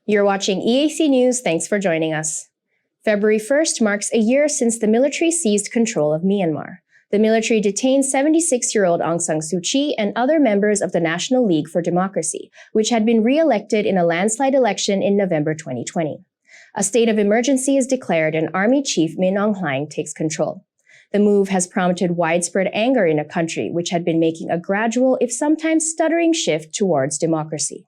You're watching EAC News. Thanks for joining us. February 1st marks a year since the military seized control of Myanmar. The military detained 76-year-old Aung San Suu Kyi and other members of the National League for Democracy, which had been re-elected in a landslide election in November 2020. A state of emergency is declared and Army Chief Min Aung Hlaing takes control. The move has prompted widespread anger in a country which had been making a gradual, if sometimes stuttering, shift towards democracy.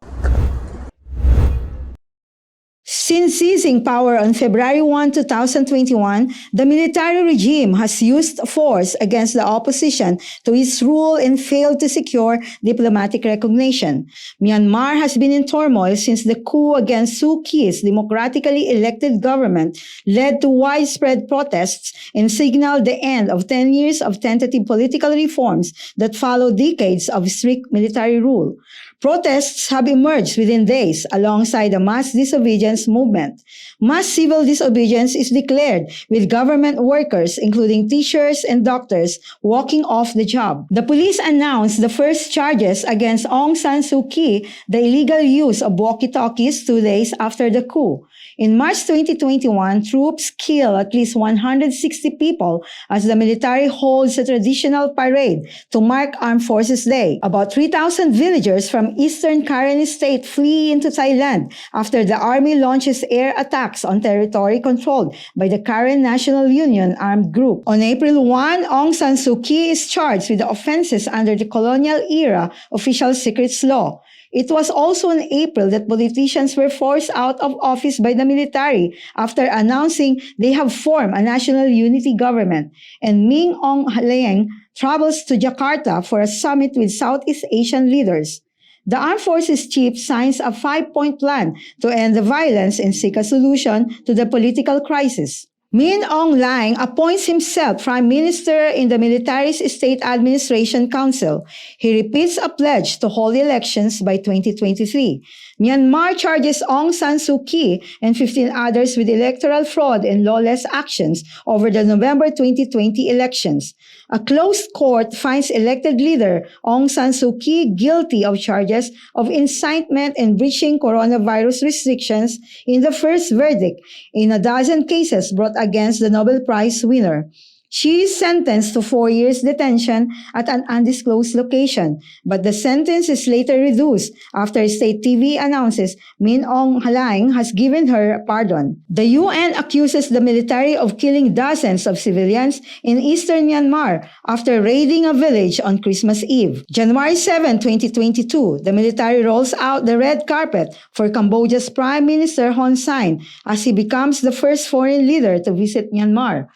Since seizing power on February 1, 2021, the military regime has used force against the opposition to its rule and failed to secure diplomatic recognition. Myanmar has been in turmoil since the coup against Suu Kyi's democratically elected government led to widespread protests and signaled the end of 10 years of tentative political reforms that followed decades of strict military rule. Protests have emerged within days alongside the mass disobedience movement. Mass civil disobedience is declared with government workers, including teachers and doctors, walking off the job. The police announced the first charges against Aung San Suu Kyi, the illegal use of walkie-talkies 2 days after the coup. In March 2021, troops killed at least 160 people as the military holds a traditional parade to mark Armed Forces Day. About 3,000 villagers from eastern Karen State flee into Thailand after the army launches air attacks on territory controlled by the Karen National Union armed group. On April 1, Aung San Suu Kyi is charged with the offenses under the colonial-era Official Secrets Law. It was also in April that politicians were forced out of office by the military after announcing they have formed a national unity government, and Min Aung Hlaing travels to Jakarta for a summit with Southeast Asian leaders. The Armed Forces Chief signs a 5-point plan to end the violence and seek a solution to the political crisis. Min Aung Hlaing appoints himself Prime Minister in the military's State Administration Council. He repeats a pledge to hold elections by 2023. Myanmar charges Aung San Suu Kyi and 15 others with electoral fraud and lawless actions over the November 2020 elections. A closed court finds elected leader Aung San Suu Kyi guilty of charges of incitement and breaching coronavirus restrictions in the first verdict in a dozen cases brought against the Nobel Prize winner. She is sentenced to 4 years detention at an undisclosed location, but the sentence is later reduced after state TV announces Min Aung Hlaing has given her a pardon. The UN accuses the military of killing dozens of civilians in eastern Myanmar after raiding a village on Christmas Eve. January 7, 2022, the military rolls out the red carpet for Cambodia's Prime Minister Hun Sen as he becomes the first foreign leader to visit Myanmar.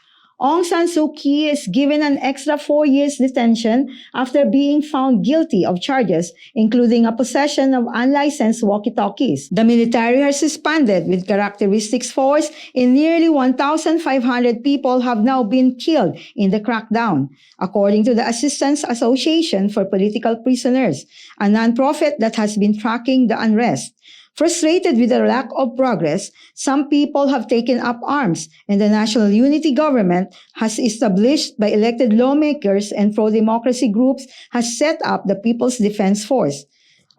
Aung San Suu Kyi is given an extra 4 years detention after being found guilty of charges, including a possession of unlicensed walkie-talkies. The military has responded with characteristics force, and nearly 1,500 people have now been killed in the crackdown, according to the Assistance Association for Political Prisoners, a non-profit that has been tracking the unrest. Frustrated with the lack of progress, some people have taken up arms, and the National Unity Government has established by elected lawmakers and pro-democracy groups has set up the People's Defense Force.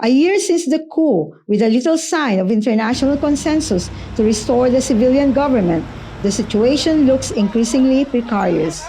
A year since the coup, with a little sign of international consensus to restore the civilian government, the situation looks increasingly precarious.